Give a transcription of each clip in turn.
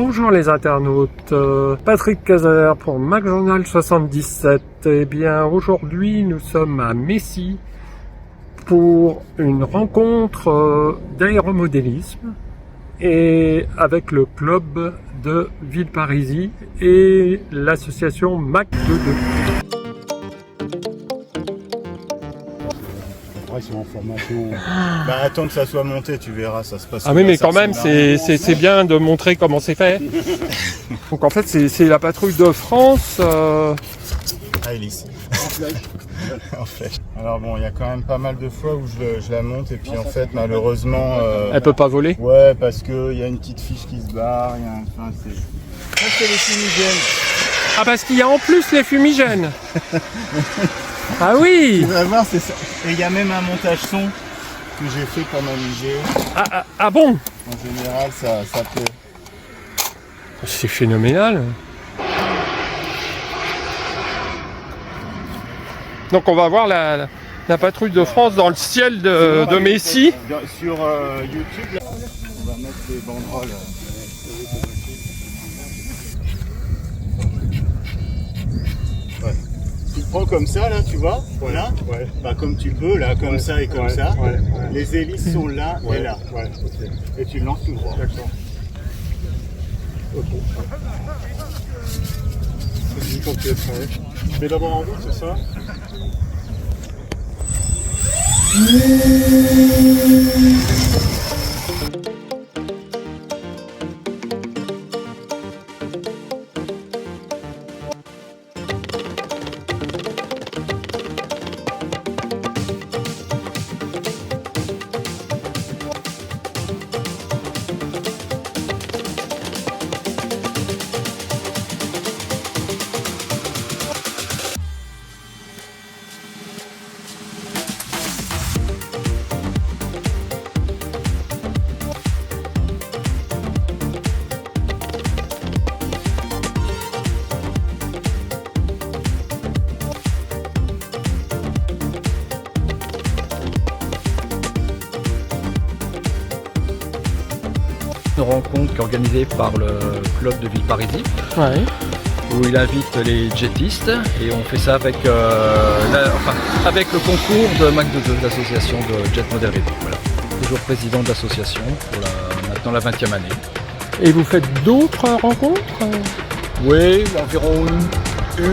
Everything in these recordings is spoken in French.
Bonjour les internautes, Patrick Casaler pour MacJournal 77. Eh bien aujourd'hui nous sommes à Messy pour une rencontre d'aéromodélisme et avec le club de Villeparisis et l'association Mac22. Ils sont en formation. Bah attends que ça soit monté, tu verras, ça se passe. Ah oui, mais quand même, c'est bien de montrer comment c'est fait. Donc en fait, c'est la patrouille de France. Ah, Hélice. En flèche. Alors bon, il y a quand même pas mal de fois où je la monte et puis en fait, malheureusement... Elle peut pas voler. Ouais, parce qu'il y a une petite fiche qui se barre, il y a un... Enfin, c'est les fumigènes. Ah, parce qu'il y a en plus les fumigènes. Ah oui. Tu vas voir, c'est ça. Et il y a même un montage son que j'ai fait pour m'amuser. Ah bon. En général, ça peut... C'est phénoménal. Donc on va voir la patrouille de France dans le ciel de Messy. Sur YouTube, là, on va mettre des banderoles. Ouais. Tu te prends comme ça, là, tu vois, voilà. Ouais. Bah, comme tu peux, là, comme ça et comme ça. Ouais. Les hélices sont là et là. Ouais. Okay. Et tu lances tout droit. D'accord. Ok. Vas-y, quand tu es prêt. Je mets d'abord en route, c'est ça? Une rencontre qui est organisée par le club de Villeparisis, Ouais. où il invite les jettistes et on fait ça avec, avec le concours de Mac22, l'association de Jet Model Review. Voilà. Toujours président de l'association pour maintenant la 20e année. Et vous faites d'autres rencontres? Oui, environ une,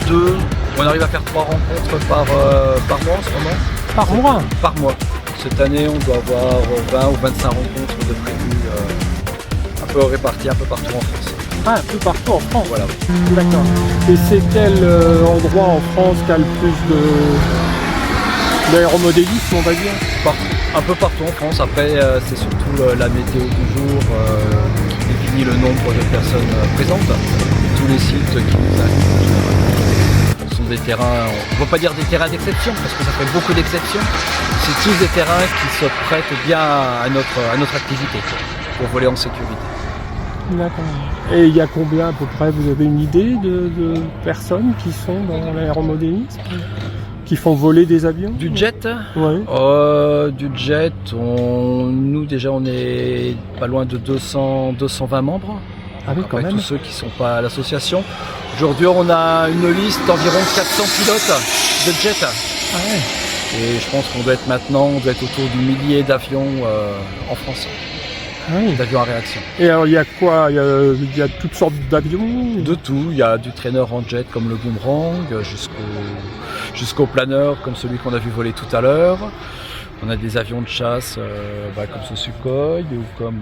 deux. On arrive à faire 3 rencontres par mois en ce moment. Par mois? Par mois. Cette année, on doit avoir 20 ou 25 rencontres de prévues, un peu réparties un peu partout en France. Ah, un peu partout en France. Voilà. D'accord. Et c'est quel endroit en France qui a le plus d'aéromodélisme, on va dire? Un peu partout en France. Après, c'est surtout la météo du jour qui définit le nombre de personnes présentes. Tous les sites qui nous invitent sont des terrains, on ne va pas dire des terrains d'exception, parce que ça fait beaucoup d'exceptions. C'est tous des terrains qui se prêtent bien à notre activité, quoi, pour voler en sécurité. D'accord. Et il y a combien à peu près, vous avez une idée de personnes qui sont dans l'aéromodélisme, qui font voler des avions? Du jet? Ouais. Du jet, nous déjà on est pas loin de 220 membres. Ah oui, quand Après, même. tous ceux qui ne sont pas à l'association. Aujourd'hui, on a une liste d'environ 400 pilotes de jet. Ah ouais. Et je pense qu'on doit être autour du millier d'avions en France. Ah oui. D'avions à réaction. Et alors il y a quoi? Il y a toutes sortes d'avions? De tout. Il y a du trainer en jet comme le Boomerang, jusqu'au planeur comme celui qu'on a vu voler tout à l'heure. On a des avions de chasse comme ce Sukhoi ou comme...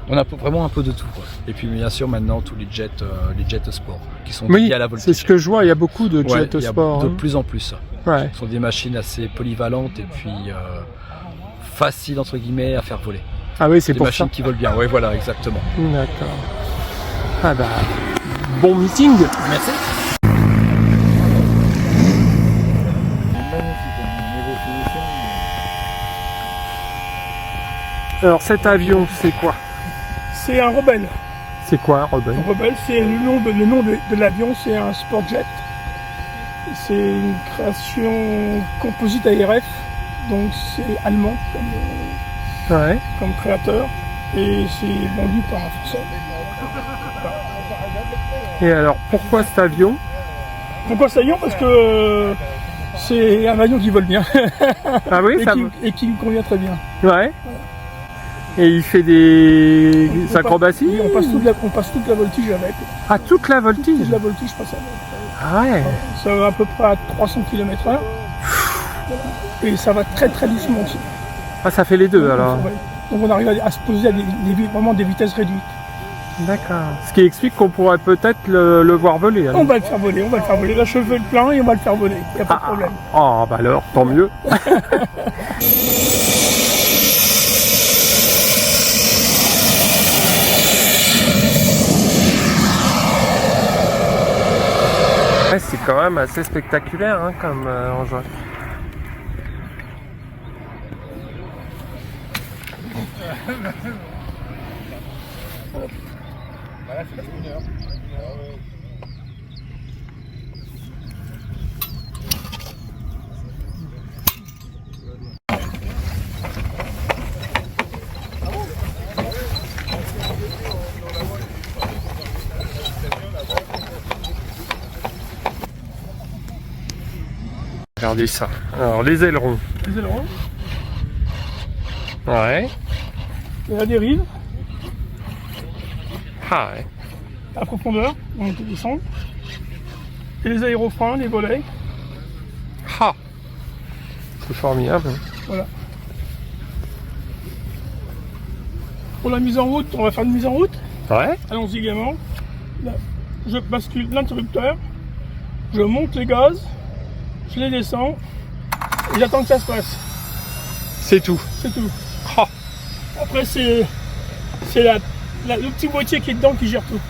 On a vraiment un peu de tout, quoi. Et puis bien sûr maintenant tous les jets sport qui sont liés à la voltige. C'est ce que je vois, il y a beaucoup de jets sport. De plus en plus. Ouais. Ce sont des machines assez polyvalentes et puis faciles entre guillemets à faire voler. Ah oui, c'est pour ça. Des machines qui volent bien, oui voilà, exactement. D'accord. Ah bah, bon meeting. Merci. Alors cet avion, c'est quoi? C'est un Rebelle. C'est quoi un Rebelle? Un Rebelle, c'est le nom de l'avion, c'est un Sportjet. C'est une création composite ARF, donc c'est allemand comme créateur. et c'est vendu par un Français. Et alors, pourquoi cet avion? Pourquoi cet avion? Parce que c'est un avion qui vole bien Ah oui, et qui me convient très bien. Ouais. Et il fait des acrobaties? Oui, on passe toute la voltige avec. Ah, toute la voltige? Toute la voltige passe avec. Ah ouais. Ça va à peu près à 300 km/h. Et ça va très très doucement aussi. Ah, ça fait les deux alors. Ouais. Donc on arrive à se poser à vraiment des vitesses réduites. D'accord. Ce qui explique qu'on pourrait peut-être le voir voler. Alors. On va le faire voler, on va le faire voler. Là, je fais le plein et on va le faire voler. Il n'y a pas de problème. Oh, bah alors, tant mieux. Ouais, c'est quand même assez spectaculaire hein, comme engin. Regardez ça. Alors, les ailerons. Les ailerons, Ouais. et la dérive, Ah ouais. la profondeur, on descend. Et les aérofreins, les volets, Ah. C'est formidable. voilà. Pour la mise en route, on va faire une mise en route. Ouais. Allons-y gaiement. Là, je bascule l'interrupteur, je monte les gaz, je les descends, et j'attends que ça se passe. C'est tout. C'est tout. Ah. Après, c'est le petit boîtier qui est dedans qui gère tout.